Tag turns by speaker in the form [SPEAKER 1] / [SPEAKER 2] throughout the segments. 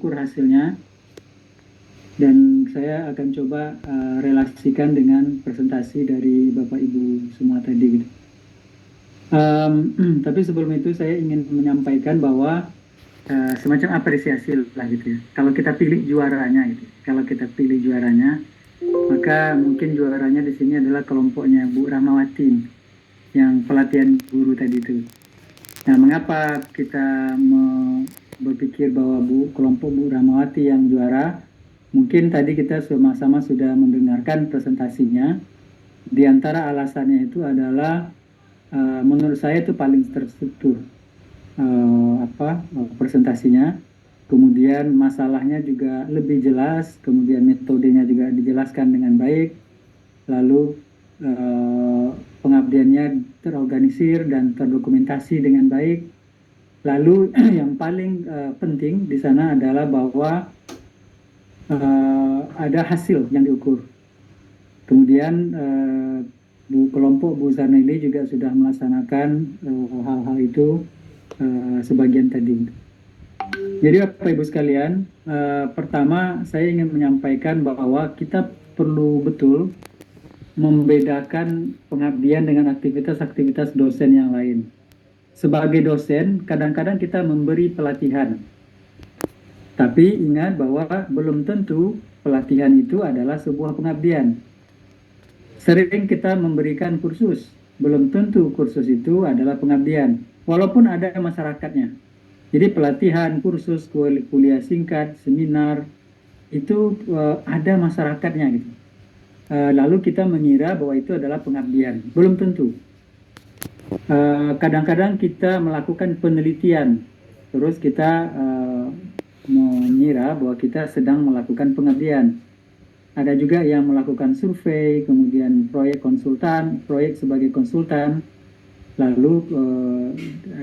[SPEAKER 1] mengukur hasilnya, dan saya akan coba relasikan dengan presentasi dari Bapak Ibu semua tadi gitu. Tapi sebelum itu saya ingin menyampaikan bahwa semacam apresiasi lah gitu ya. Kalau kita pilih juaranya gitu, kalau kita pilih juaranya, maka mungkin juaranya di sini adalah kelompoknya Bu Rahmawati yang pelatihan guru tadi itu. Nah, mengapa kita berpikir bahwa kelompok Bu Rahmawati yang juara? Mungkin tadi kita sama-sama sudah mendengarkan presentasinya. Di antara alasannya itu adalah menurut saya itu paling terstruktur presentasinya. Kemudian masalahnya juga lebih jelas, kemudian metodenya juga dijelaskan dengan baik, lalu pengabdiannya terorganisir dan terdokumentasi dengan baik. Lalu yang paling penting di sana adalah bahwa ada hasil yang diukur. Kemudian kelompok Bu Zarnaili juga sudah melaksanakan hal-hal itu sebagian tadi. Jadi Bapak Ibu sekalian, pertama saya ingin menyampaikan bahwa kita perlu betul membedakan pengabdian dengan aktivitas-aktivitas dosen yang lain. Sebagai dosen, kadang-kadang kita memberi pelatihan. Tapi ingat bahwa belum tentu pelatihan itu adalah sebuah pengabdian. Sering kita memberikan kursus, belum tentu kursus itu adalah pengabdian, walaupun ada masyarakatnya. Jadi pelatihan, kursus, kuliah singkat, seminar, itu ada masyarakatnya gitu. Lalu kita mengira bahwa itu adalah pengabdian, belum tentu. Kadang-kadang kita melakukan penelitian, terus kita mengira bahwa kita sedang melakukan pengabdian. Ada juga yang melakukan survei, kemudian proyek konsultan, proyek sebagai konsultan, lalu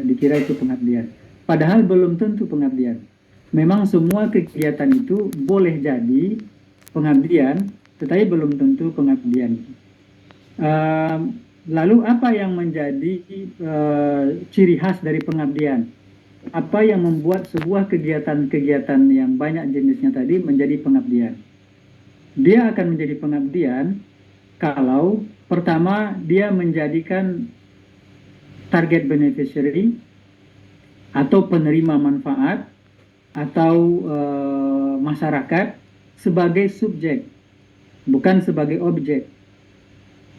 [SPEAKER 1] dikira itu pengabdian. Padahal belum tentu pengabdian. Memang semua kegiatan itu boleh jadi pengabdian, tetapi belum tentu pengabdian. Lalu apa yang menjadi ciri khas dari pengabdian? Apa yang membuat sebuah kegiatan-kegiatan yang banyak jenisnya tadi menjadi pengabdian? Dia akan menjadi pengabdian kalau pertama dia menjadikan target beneficiary atau penerima manfaat atau masyarakat sebagai subjek, bukan sebagai objek.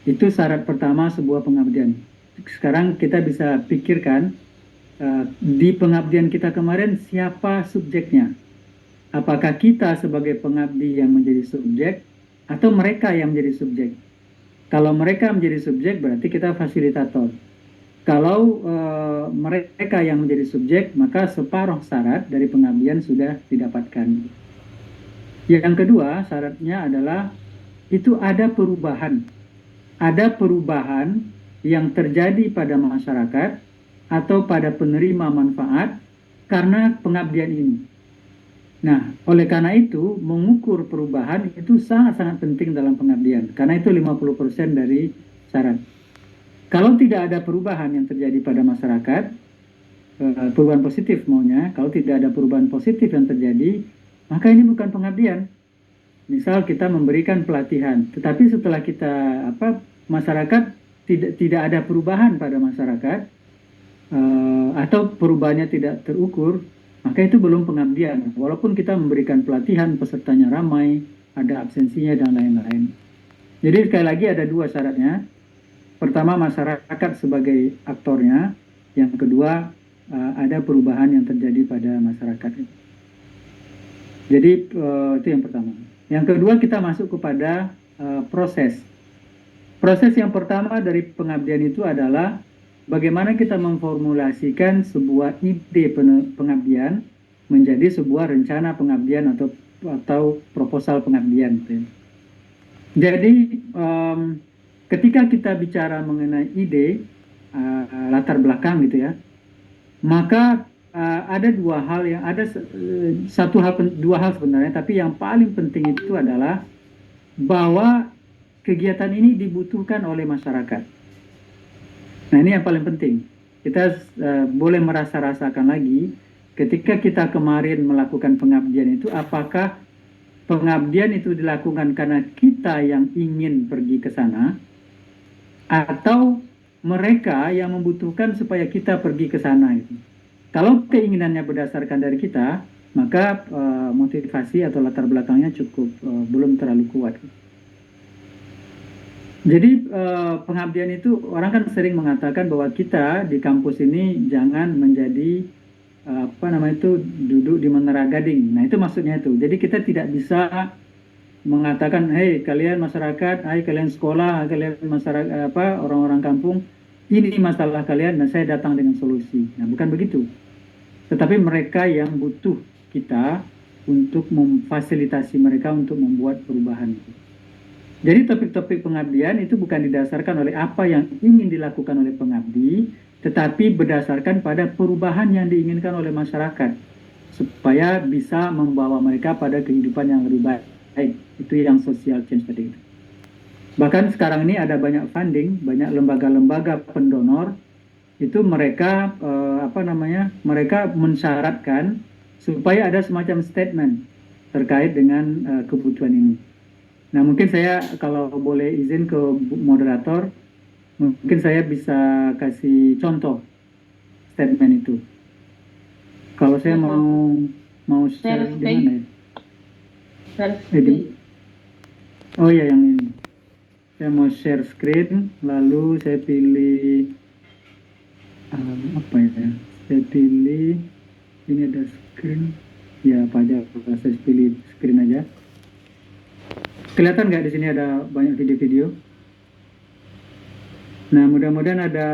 [SPEAKER 1] Itu syarat pertama sebuah pengabdian. Sekarang kita bisa pikirkan di pengabdian kita kemarin siapa subjeknya? Apakah kita sebagai pengabdi yang menjadi subjek atau mereka yang menjadi subjek? Kalau mereka menjadi subjek berarti kita fasilitator. Kalau mereka yang menjadi subjek, maka separuh syarat dari pengabdian sudah didapatkan. Yang kedua, syaratnya adalah itu ada perubahan. Ada perubahan yang terjadi pada masyarakat atau pada penerima manfaat karena pengabdian ini. Nah, oleh karena itu, mengukur perubahan itu sangat-sangat penting dalam pengabdian. Karena itu 50% dari syarat. Kalau tidak ada perubahan yang terjadi pada masyarakat, perubahan positif maunya, kalau tidak ada perubahan positif yang terjadi, maka ini bukan pengabdian. Misal kita memberikan pelatihan, tetapi setelah kita masyarakat tidak ada perubahan pada masyarakat, atau perubahannya tidak terukur, maka itu belum pengabdian. Walaupun kita memberikan pelatihan, pesertanya ramai, ada absensinya dan lain-lain. Jadi sekali lagi ada dua syaratnya. Pertama, masyarakat sebagai aktornya. Yang kedua, ada perubahan yang terjadi pada masyarakat. Jadi itu yang pertama. Yang kedua, kita masuk kepada proses. Proses yang pertama dari pengabdian itu adalah bagaimana kita memformulasikan sebuah ide pengabdian menjadi sebuah rencana pengabdian atau proposal pengabdian. Jadi ketika kita bicara mengenai ide latar belakang gitu ya, maka ada dua hal dua hal sebenarnya, tapi yang paling penting itu adalah bahwa kegiatan ini dibutuhkan oleh masyarakat. Nah, ini yang paling penting. Kita boleh merasa-rasakan lagi ketika kita kemarin melakukan pengabdian itu, apakah pengabdian itu dilakukan karena kita yang ingin pergi ke sana, atau mereka yang membutuhkan supaya kita pergi ke sana itu. Kalau keinginannya berdasarkan dari kita, maka motivasi atau latar belakangnya cukup belum terlalu kuat. Jadi pengabdian itu orang kan sering mengatakan bahwa kita di kampus ini jangan menjadi apa namanya itu duduk di menara gading. Nah itu maksudnya itu. Jadi kita tidak bisa mengatakan, hei kalian masyarakat, hai kalian sekolah, kalian masyarakat apa orang-orang kampung, ini masalah kalian dan saya datang dengan solusi. Nah bukan begitu. Tetapi mereka yang butuh kita untuk memfasilitasi mereka untuk membuat perubahan. Jadi topik-topik pengabdian itu bukan didasarkan oleh apa yang ingin dilakukan oleh pengabdi, tetapi berdasarkan pada perubahan yang diinginkan oleh masyarakat, supaya bisa membawa mereka pada kehidupan yang lebih baik. Itu yang social change tadi. Bahkan sekarang ini ada banyak funding, banyak lembaga-lembaga pendonor, itu mereka apa namanya, mereka mensyaratkan supaya ada semacam statement terkait dengan kebutuhan ini. Nah, mungkin saya kalau boleh izin ke moderator, mungkin saya bisa kasih contoh statement itu. Kalau saya mau share di mana ya? Oh ya, yang ini. Saya mau share screen, lalu saya pilih apa ya? Saya pilih ini ada screen. Ya, apa aja? Saya pilih screen aja. Kelihatan nggak di sini ada banyak video-video? Nah, mudah-mudahan ada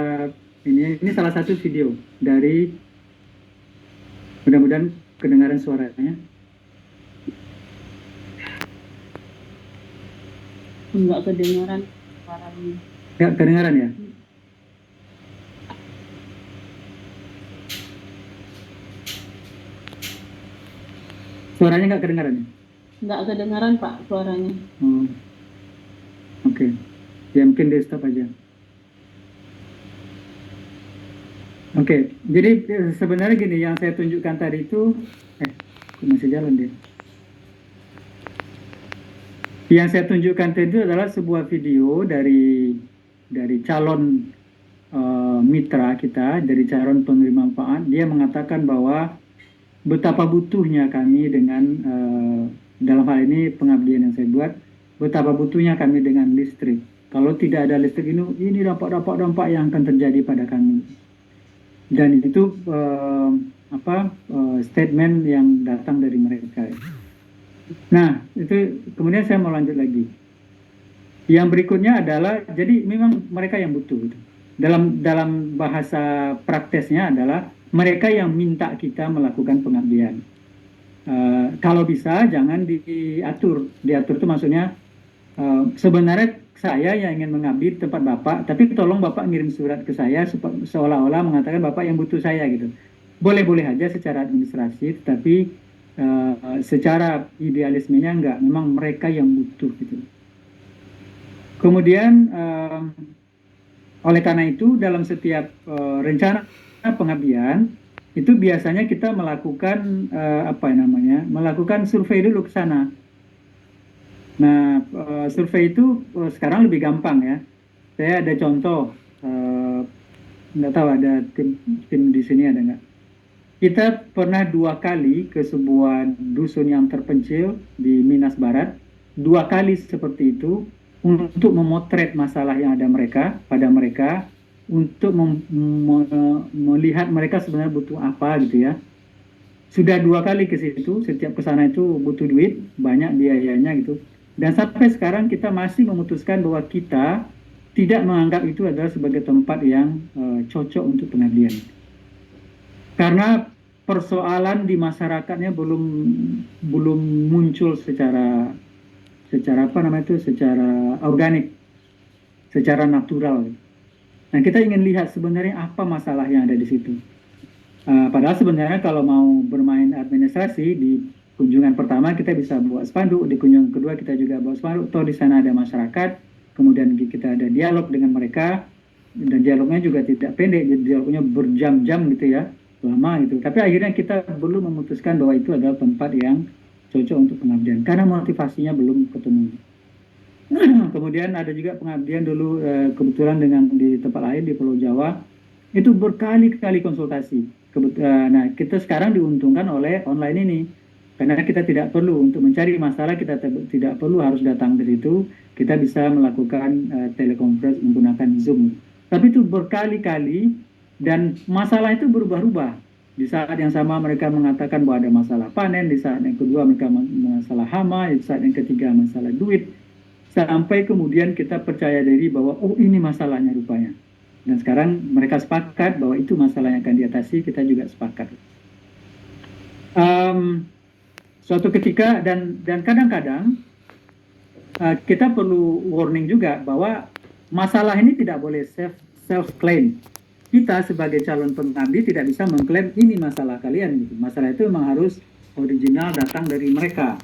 [SPEAKER 1] ini salah satu video dari, mudah-mudahan kedengaran suaranya.
[SPEAKER 2] Enggak kedengaran suaranya.
[SPEAKER 1] Nggak kedengaran ya? Suaranya nggak kedengaran ya?
[SPEAKER 2] Nggak kedengaran Pak suaranya.
[SPEAKER 1] Oke. Ya mungkin di stop aja. Oke, jadi sebenarnya gini, yang saya tunjukkan tadi itu, masih jalan deh. Yang saya tunjukkan tadi itu adalah sebuah video dari calon mitra kita, dari calon penerima manfaat. Dia mengatakan bahwa betapa butuhnya kami dengan dalam hal ini pengabdian yang saya buat, betapa butuhnya kami dengan listrik. Kalau tidak ada listrik ini dampak yang akan terjadi pada kami. Dan itu statement yang datang dari mereka. Nah, itu kemudian saya mau lanjut lagi. Yang berikutnya adalah, jadi memang mereka yang butuh. Gitu. Dalam bahasa praktesnya adalah mereka yang minta kita melakukan pengabdian. Kalau bisa jangan diatur. Diatur itu maksudnya sebenarnya saya yang ingin mengabdi di tempat Bapak, tapi tolong Bapak ngirim surat ke saya seolah-olah mengatakan Bapak yang butuh saya gitu. Boleh-boleh aja secara administrasi, tetapi secara idealismenya enggak, memang mereka yang butuh gitu. Kemudian oleh karena itu dalam setiap rencana pengabdian itu biasanya kita melakukan melakukan survei dulu ke sana. Nah, survei itu sekarang lebih gampang ya. Saya ada contoh, nggak tahu ada tim di sini ada nggak. Kita pernah 2 kali ke sebuah dusun yang terpencil di Minas Barat, 2 kali seperti itu untuk memotret masalah yang ada pada mereka, untuk melihat mereka sebenarnya butuh apa gitu ya. Sudah 2 kali ke situ, setiap kesana itu butuh duit, banyak biayanya gitu. Dan sampai sekarang kita masih memutuskan bahwa kita tidak menganggap itu adalah sebagai tempat yang cocok untuk pengabdian. Karena persoalan di masyarakatnya belum muncul secara organik, secara natural. Nah, kita ingin lihat sebenarnya apa masalah yang ada di situ. Padahal sebenarnya kalau mau bermain administrasi di kunjungan pertama kita bisa buat spanduk, di kunjungan kedua kita juga buat spanduk, toh di sana ada masyarakat, kemudian kita ada dialog dengan mereka, dan dialognya juga tidak pendek, jadi dialognya berjam-jam gitu ya. lama gitu. Tapi akhirnya kita belum memutuskan bahwa itu adalah tempat yang cocok untuk pengabdian karena motivasinya belum ketemu. Kemudian ada juga pengabdian dulu kebetulan dengan di tempat lain di Pulau Jawa itu berkali-kali konsultasi. Nah, kita sekarang diuntungkan oleh online ini karena kita tidak perlu untuk mencari masalah, kita tidak perlu harus datang ke situ, kita bisa melakukan telekonferensi menggunakan Zoom. Tapi itu berkali-kali dan masalah itu berubah-ubah. Di saat yang sama mereka mengatakan bahwa ada masalah panen, di saat yang kedua mereka masalah hama, di saat yang ketiga masalah duit. Sampai kemudian kita percaya diri bahwa oh ini masalahnya rupanya. Dan sekarang mereka sepakat bahwa itu masalah yang akan diatasi, kita juga sepakat. Suatu ketika dan kadang-kadang kita perlu warning juga bahwa masalah ini tidak boleh self-claim. Kita sebagai calon pengabdi tidak bisa mengklaim ini masalah kalian. Gitu. Masalah itu memang harus original datang dari mereka.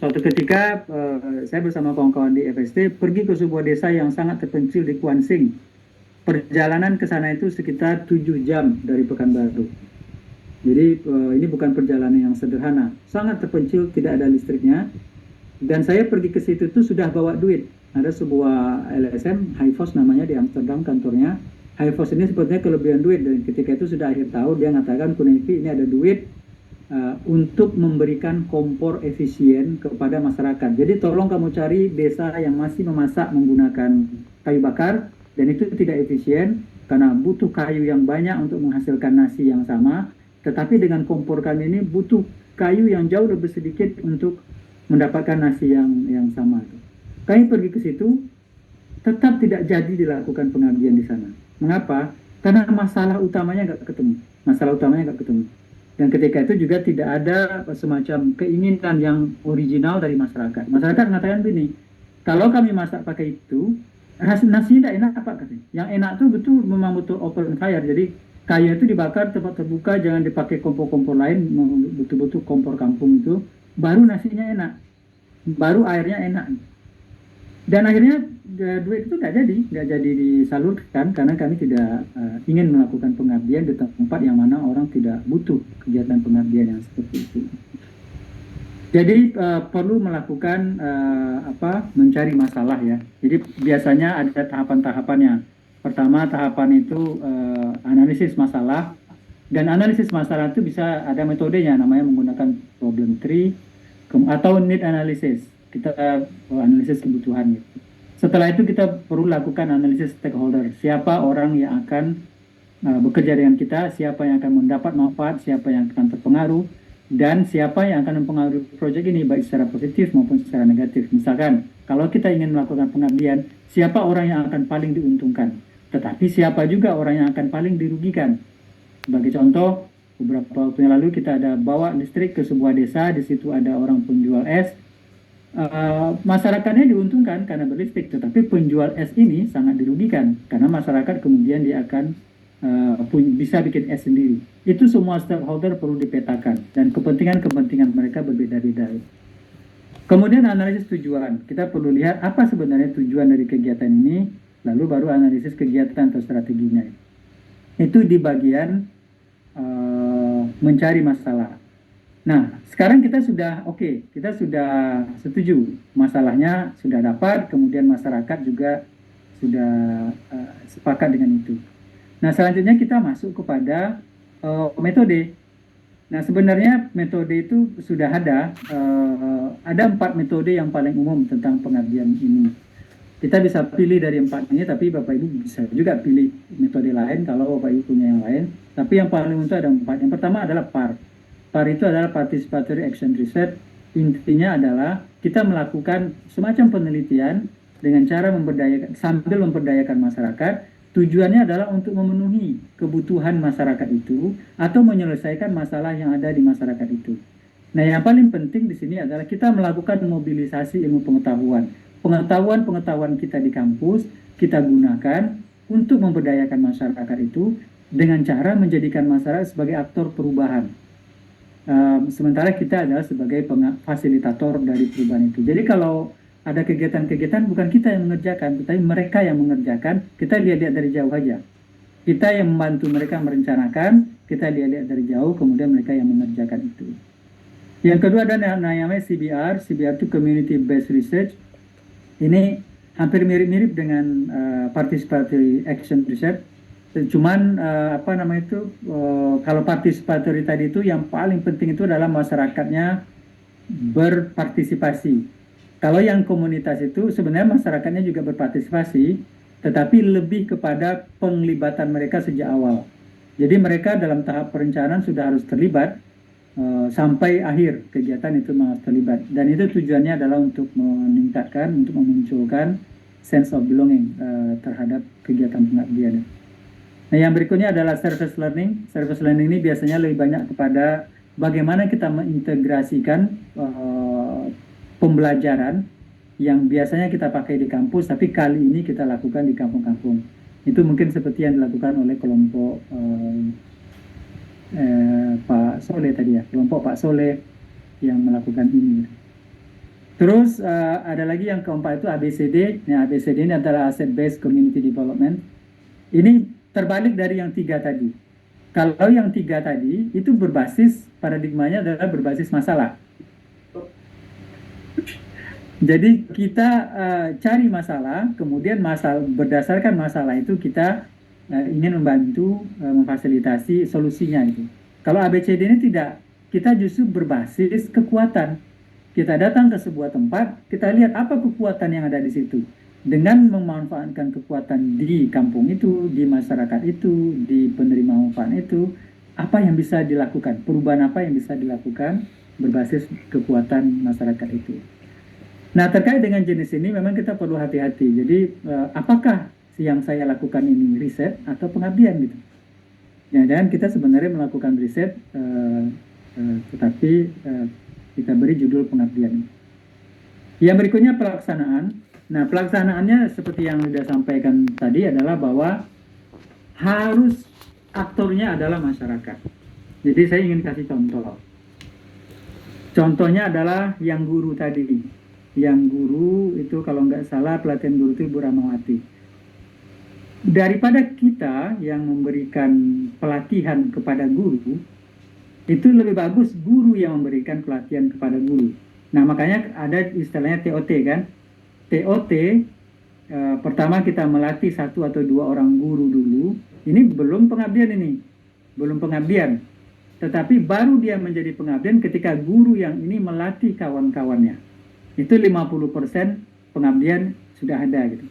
[SPEAKER 1] Suatu ketika saya bersama kawan-kawan di FST pergi ke sebuah desa yang sangat terpencil di Kuansing. Perjalanan ke sana itu sekitar 7 jam dari Pekanbaru. Jadi ini bukan perjalanan yang sederhana. Sangat terpencil, tidak ada listriknya. Dan saya pergi ke situ itu sudah bawa duit. Ada sebuah LSM, Hivos namanya di Amsterdam kantornya. Hivos ini sepertinya kelebihan duit. Dan ketika itu sudah akhir tahun dia mengatakan, Kunevi ini ada duit untuk memberikan kompor efisien kepada masyarakat. Jadi tolong kamu cari desa yang masih memasak menggunakan kayu bakar dan itu tidak efisien karena butuh kayu yang banyak untuk menghasilkan nasi yang sama. Tetapi dengan kompor kami ini butuh kayu yang jauh lebih sedikit untuk mendapatkan nasi yang sama. Kami pergi ke situ, tetap tidak jadi dilakukan pengabdian di sana. Mengapa? Karena masalah utamanya nggak ketemu. Dan ketika itu juga tidak ada semacam keinginan yang original dari masyarakat. Masyarakat mengatakan begini, kalau kami masak pakai itu, nasinya tidak enak apa katanya. Yang enak itu memang betul open fire. Jadi kayu itu dibakar tempat terbuka, jangan dipakai kompor-kompor lain, betul-betul kompor kampung itu, baru nasinya enak, baru airnya enak. Dan akhirnya duit itu nggak jadi disalurkan karena kami tidak ingin melakukan pengabdian di tempat yang mana orang tidak butuh kegiatan pengabdian yang seperti itu. Jadi perlu melakukan mencari masalah ya. Jadi biasanya ada tahapan-tahapannya. Pertama tahapan itu analisis masalah dan analisis masalah itu bisa ada metodenya namanya menggunakan problem tree atau need analysis. Kita analisis kebutuhan gitu. Setelah itu kita perlu lakukan analisis stakeholder. Siapa orang yang akan bekerja dengan kita, siapa yang akan mendapat manfaat, siapa yang akan terpengaruh, dan siapa yang akan mempengaruhi proyek ini baik secara positif maupun secara negatif. Misalkan, kalau kita ingin melakukan pengabdian, siapa orang yang akan paling diuntungkan, tetapi siapa juga orang yang akan paling dirugikan. Sebagai contoh, beberapa waktu yang lalu kita ada bawa listrik ke sebuah desa, di situ ada orang penjual es. Masyarakatnya diuntungkan karena berlistrik, tetapi penjual es ini sangat dirugikan karena masyarakat kemudian dia akan bisa bikin es sendiri. Itu semua stakeholder perlu dipetakan dan kepentingan mereka berbeda-beda. Kemudian analisis tujuan, kita perlu lihat apa sebenarnya tujuan dari kegiatan ini, lalu baru analisis kegiatan atau strateginya. Itu di bagian mencari masalah. Nah, sekarang kita sudah kita sudah setuju masalahnya sudah dapat, kemudian masyarakat juga sudah sepakat dengan itu. Nah, selanjutnya kita masuk kepada metode. Nah, sebenarnya metode itu sudah ada 4 metode yang paling umum tentang pengabdian ini. Kita bisa pilih dari 4 ini, tapi Bapak Ibu bisa juga pilih metode lain kalau Bapak Ibu punya yang lain. Tapi yang paling umum itu ada 4. Yang pertama adalah PAR. PAR itu adalah Participatory Action Research. Intinya adalah kita melakukan semacam penelitian dengan cara sambil memberdayakan masyarakat. Tujuannya adalah untuk memenuhi kebutuhan masyarakat itu atau menyelesaikan masalah yang ada di masyarakat itu. Nah, yang paling penting di sini adalah kita melakukan mobilisasi ilmu pengetahuan. Pengetahuan kita di kampus kita gunakan untuk memberdayakan masyarakat itu dengan cara menjadikan masyarakat sebagai aktor perubahan. Sementara kita adalah sebagai fasilitator dari perubahan itu. Jadi kalau ada kegiatan-kegiatan bukan kita yang mengerjakan, tetapi mereka yang mengerjakan. Kita lihat dari jauh aja. Kita yang membantu mereka merencanakan, kita lihat dari jauh, kemudian mereka yang mengerjakan itu. Yang kedua ada namanya CBR. CBR itu Community Based Research. Ini hampir mirip-mirip dengan Participatory Action Research. Cuman kalau participatory tadi itu yang paling penting itu adalah masyarakatnya berpartisipasi. Kalau yang komunitas itu sebenarnya masyarakatnya juga berpartisipasi, tetapi lebih kepada penglibatan mereka sejak awal. Jadi mereka dalam tahap perencanaan sudah harus terlibat sampai akhir kegiatan itu harus terlibat. Dan itu tujuannya adalah untuk meningkatkan, untuk memunculkan sense of belonging terhadap kegiatan pengabdian. Nah, yang berikutnya adalah service learning. Service learning ini biasanya lebih banyak kepada bagaimana kita mengintegrasikan pembelajaran yang biasanya kita pakai di kampus, tapi kali ini kita lakukan di kampung-kampung. Itu mungkin seperti yang dilakukan oleh kelompok Pak Soleh tadi ya, kelompok Pak Soleh yang melakukan ini. Terus ada lagi yang keempat itu ABCD. Nah, ABCD ini adalah Asset Based Community Development. Ini terbalik dari yang 3 tadi. Kalau yang 3 tadi itu berbasis, paradigmanya adalah berbasis masalah. Jadi kita cari masalah, kemudian berdasarkan masalah itu kita ingin membantu memfasilitasi solusinya itu. Kalau ABCD ini tidak, kita justru berbasis kekuatan. Kita datang ke sebuah tempat, kita lihat apa kekuatan yang ada di situ. Dengan memanfaatkan kekuatan di kampung itu, di masyarakat itu, di penerima manfaat itu, apa yang bisa dilakukan, perubahan apa yang bisa dilakukan berbasis kekuatan masyarakat itu. Nah, terkait dengan jenis ini memang kita perlu hati-hati. Jadi apakah yang saya lakukan ini riset atau pengabdian gitu? Jangan-jangan kita sebenarnya melakukan riset, tetapi kita beri judul pengabdian. Yang berikutnya pelaksanaan. Nah, pelaksanaannya seperti yang sudah sampaikan tadi adalah bahwa harus aktornya adalah masyarakat. Jadi saya ingin kasih contoh. Contohnya adalah yang guru tadi. Yang guru itu kalau nggak salah pelatihan guru itu Ibu Ramawati. Daripada kita yang memberikan pelatihan kepada guru, itu lebih bagus guru yang memberikan pelatihan kepada guru. Nah, makanya ada istilahnya TOT kan. TOT, pertama kita melatih 1 atau 2 orang guru dulu. Ini belum pengabdian ini. Belum pengabdian. Tetapi baru dia menjadi pengabdian ketika guru yang ini melatih kawan-kawannya. Itu 50% pengabdian sudah ada gitu.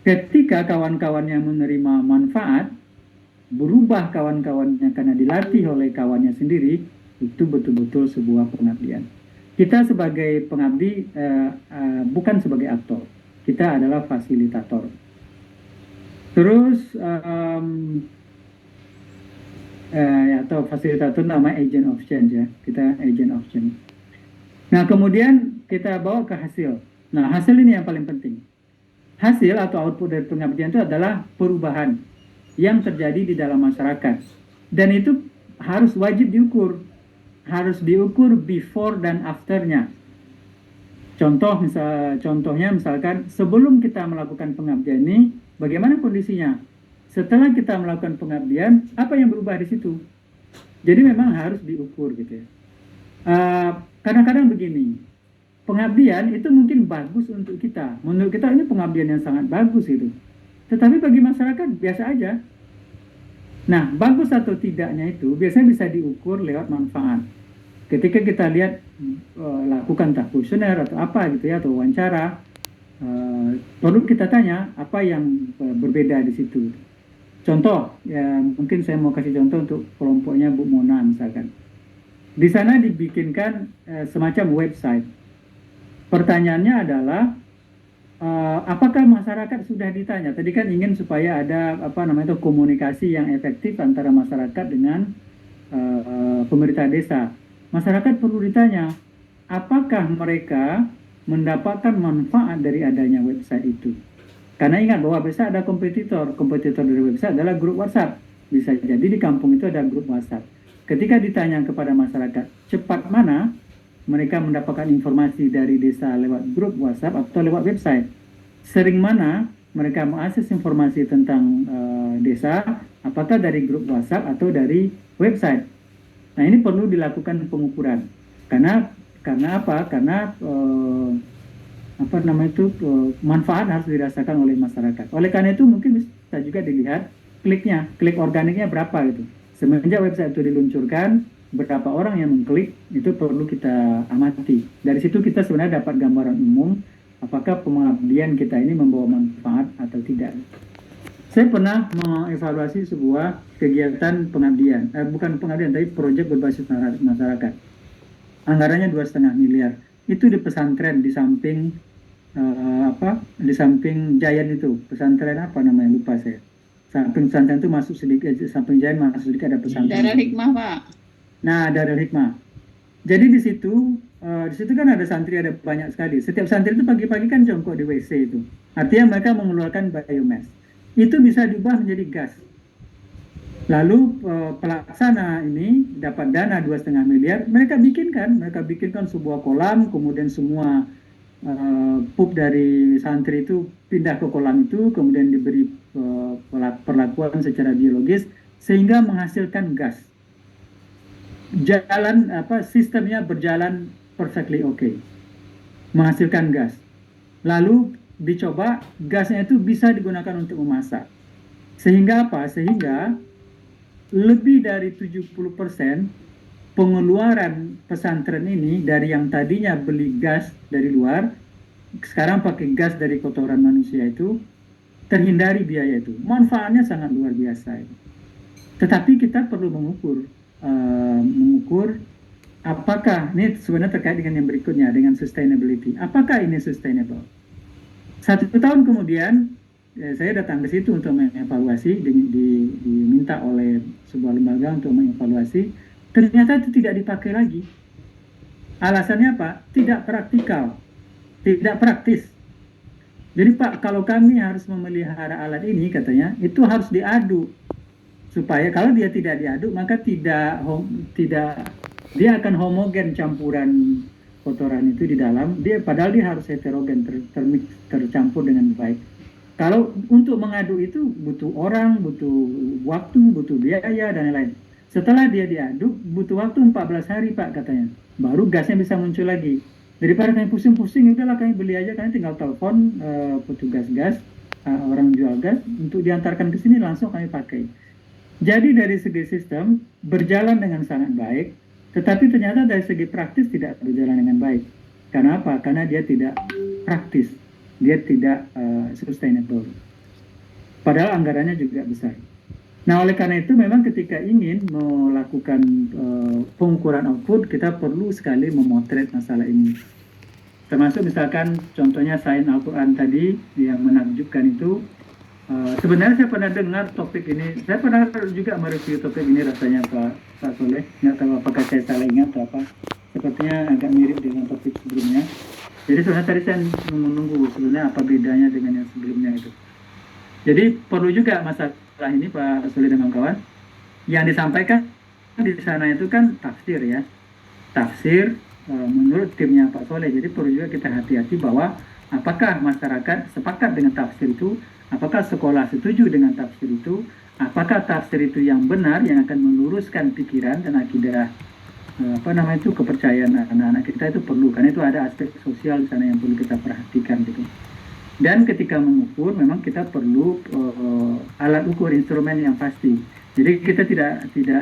[SPEAKER 1] Ketika kawan-kawannya menerima manfaat, berubah kawan-kawannya karena dilatih oleh kawannya sendiri, itu betul-betul sebuah pengabdian. Kita sebagai pengabdi bukan sebagai aktor, kita adalah fasilitator. Terus atau fasilitator nama agent of change ya, kita agent of change. Nah, kemudian kita bawa ke hasil. Nah, hasil ini yang paling penting. Hasil atau output dari pengabdian itu adalah perubahan yang terjadi di dalam masyarakat. Dan itu harus wajib diukur. Harus diukur before dan afternya. Contohnya misalkan sebelum kita melakukan pengabdian ini, bagaimana kondisinya? Setelah kita melakukan pengabdian, apa yang berubah di situ? Jadi memang harus diukur gitu ya. Kadang-kadang begini, pengabdian itu mungkin bagus untuk kita. Menurut kita ini pengabdian yang sangat bagus gitu. Tetapi bagi masyarakat biasa aja. Nah, bagus atau tidaknya itu biasanya bisa diukur lewat manfaat. Ketika kita lihat lakukan kuesioner atau apa gitu ya, atau wawancara, perlu kita tanya apa yang berbeda di situ. Contoh, ya mungkin saya mau kasih contoh untuk kelompoknya Bu Mona misalkan. Di sana dibikinkan semacam website. Pertanyaannya adalah apakah masyarakat sudah ditanya? Tadi kan ingin supaya ada komunikasi yang efektif antara masyarakat dengan pemerintah desa. Masyarakat perlu ditanya, apakah mereka mendapatkan manfaat dari adanya website itu? Karena ingat bahwa biasa ada kompetitor dari website adalah grup WhatsApp. Bisa jadi di kampung itu ada grup WhatsApp. Ketika ditanya kepada masyarakat, cepat mana mereka mendapatkan informasi dari desa lewat grup WhatsApp atau lewat website? Sering mana mereka mengakses informasi tentang desa apakah dari grup WhatsApp atau dari website. Nah, ini perlu dilakukan pengukuran. Karena apa? Karena manfaat harus dirasakan oleh masyarakat. Oleh karena itu mungkin bisa juga dilihat klik organiknya berapa gitu. Semenjak website itu diluncurkan, berapa orang yang mengklik itu perlu kita amati. Dari situ kita sebenarnya dapat gambaran umum apakah pengabdian kita ini membawa manfaat atau tidak. Saya pernah mengevaluasi sebuah kegiatan pengabdian, bukan pengabdian, tapi proyek berbasis masyarakat. Anggarannya 2,5 miliar. Itu di pesantren di samping di samping Giant itu, pesantren apa namanya lupa saya. Samping pesantren itu masuk sedikit, samping Giant masuk sedikit ada pesantren.
[SPEAKER 2] Darul Hikmah, Pak.
[SPEAKER 1] Nah, Darul Hikmah. Jadi di situ kan ada santri, ada banyak sekali. Setiap santri itu pagi-pagi kan jongkok di WC itu. Artinya mereka mengeluarkan biomass. Itu bisa diubah menjadi gas. Lalu pelaksana ini dapat dana 2,5 miliar. Mereka bikinkan sebuah kolam, kemudian semua pup dari santri itu pindah ke kolam itu, kemudian diberi perlakuan secara biologis sehingga menghasilkan gas. Sistemnya berjalan perfectly okay, menghasilkan gas. Lalu dicoba gasnya itu bisa digunakan untuk memasak. Sehingga apa? Sehingga lebih dari 70% pengeluaran pesantren ini dari yang tadinya beli gas dari luar, sekarang pakai gas dari kotoran manusia itu, terhindari biaya itu. Manfaatnya sangat luar biasa. Tetapi kita perlu mengukur apakah, ini sebenarnya terkait dengan yang berikutnya, dengan sustainability. Apakah ini sustainable? 1 tahun kemudian, saya datang ke situ untuk mengevaluasi, diminta oleh sebuah lembaga untuk mengevaluasi. Ternyata itu tidak dipakai lagi. Alasannya apa? Tidak praktikal, tidak praktis. Jadi Pak, kalau kami harus memelihara alat ini, katanya, itu harus diaduk. Supaya kalau dia tidak diaduk, maka dia akan homogen campuran kotoran itu di dalam. Padahal dia harus heterogen, tercampur dengan baik. Kalau untuk mengaduk itu butuh orang, butuh waktu, butuh biaya, dan lain-lain. Setelah dia diaduk, butuh waktu 14 hari Pak, katanya. Baru gasnya bisa muncul lagi. Daripada kami pusing-pusing, udahlah kami beli aja, kami tinggal telepon petugas gas, orang jual gas, untuk diantarkan ke sini langsung kami pakai. Jadi dari segi sistem berjalan dengan sangat baik, tetapi ternyata dari segi praktis tidak berjalan dengan baik. Karena apa? Karena dia tidak praktis, dia tidak sustainable. Padahal anggarannya juga besar. Nah, oleh karena itu memang ketika ingin melakukan pengukuran output, kita perlu sekali memotret masalah ini. Termasuk misalkan contohnya Sains Al-Quran tadi yang menakjubkan itu. Sebenarnya saya pernah dengar topik ini, saya pernah juga mereview topik ini rasanya Pak Soleh, nggak tahu apakah saya salah ingat atau apa, sepertinya agak mirip dengan topik sebelumnya. Jadi sebenarnya tadi saya menunggu sebenarnya apa bedanya dengan yang sebelumnya itu. Jadi perlu juga masalah ini Pak Soleh dan kawan, yang disampaikan di sana itu kan tafsir ya, tafsir menurut timnya Pak Soleh. Jadi perlu juga kita hati-hati bahwa apakah masyarakat sepakat dengan tafsir itu, apakah sekolah setuju dengan tafsir itu, apakah tafsir itu yang benar, yang akan meluruskan pikiran dan akidah kepercayaan anak-anak kita itu perlu, karena itu ada aspek sosial di sana yang perlu kita perhatikan gitu. Dan ketika mengukur memang kita perlu alat ukur, instrumen yang pasti. Jadi kita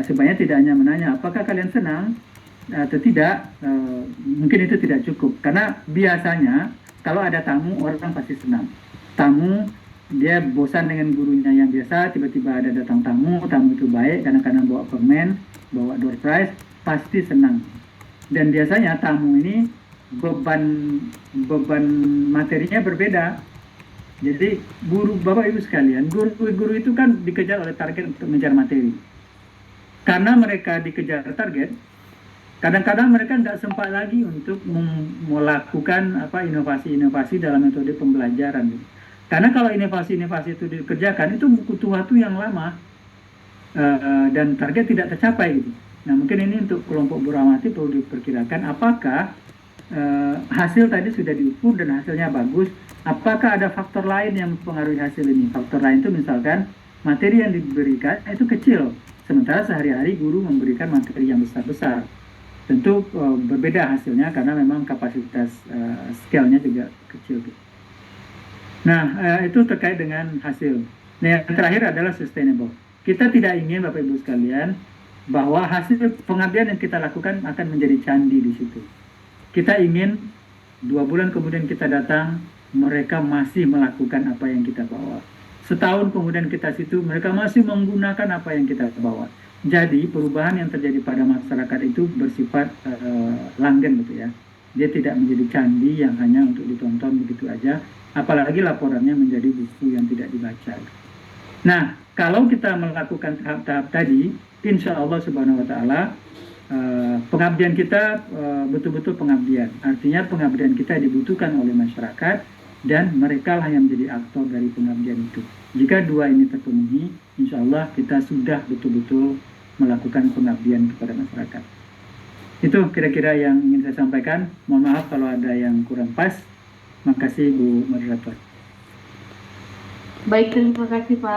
[SPEAKER 1] sebenarnya tidak hanya menanya apakah kalian senang atau tidak, mungkin itu tidak cukup, karena biasanya kalau ada tamu orang pasti senang. Tamu dia bosan dengan gurunya yang biasa, tiba-tiba ada datang tamu itu baik, kadang-kadang bawa permen, bawa door prize, pasti senang. Dan biasanya tamu ini beban materinya berbeda. Jadi Bapak Ibu sekalian, guru itu kan dikejar oleh target untuk mengejar materi. Karena mereka dikejar target, kadang-kadang mereka nggak sempat lagi untuk melakukan inovasi-inovasi dalam metode pembelajaran. Karena kalau inovasi-inovasi itu dikerjakan, itu butuh waktu yang lama dan target tidak tercapai gitu. Nah, mungkin ini untuk kelompok guru amati perlu diperkirakan apakah hasil tadi sudah diukur dan hasilnya bagus. Apakah ada faktor lain yang mempengaruhi hasil ini? Faktor lain itu misalkan materi yang diberikan itu kecil, sementara sehari-hari guru memberikan materi yang besar-besar. Tentu berbeda hasilnya karena memang kapasitas scale-nya juga kecil. Nah, itu terkait dengan hasil. Nah, yang terakhir adalah sustainable. Kita tidak ingin Bapak Ibu sekalian bahwa hasil pengabdian yang kita lakukan akan menjadi candi di situ. Kita ingin 2 bulan kemudian kita datang, mereka masih melakukan apa yang kita bawa. Setahun kemudian kita situ, mereka masih menggunakan apa yang kita bawa. Jadi perubahan yang terjadi pada masyarakat itu bersifat langgeng gitu ya. Dia tidak menjadi candi yang hanya untuk ditonton begitu aja, apalagi laporannya menjadi buku yang tidak dibaca. Nah, kalau kita melakukan tahap-tahap tadi, insya Allah Subhanahu Wa Taala pengabdian kita betul-betul pengabdian. Artinya pengabdian kita dibutuhkan oleh masyarakat dan mereka lah yang menjadi aktor dari pengabdian itu. Jika dua ini terpenuhi, insya Allah kita sudah betul-betul melakukan pengabdian kepada masyarakat. Itu kira-kira yang ingin saya sampaikan. Mohon maaf kalau ada yang kurang pas. Makasih Bu Moderator.
[SPEAKER 2] Baik, terima kasih Pak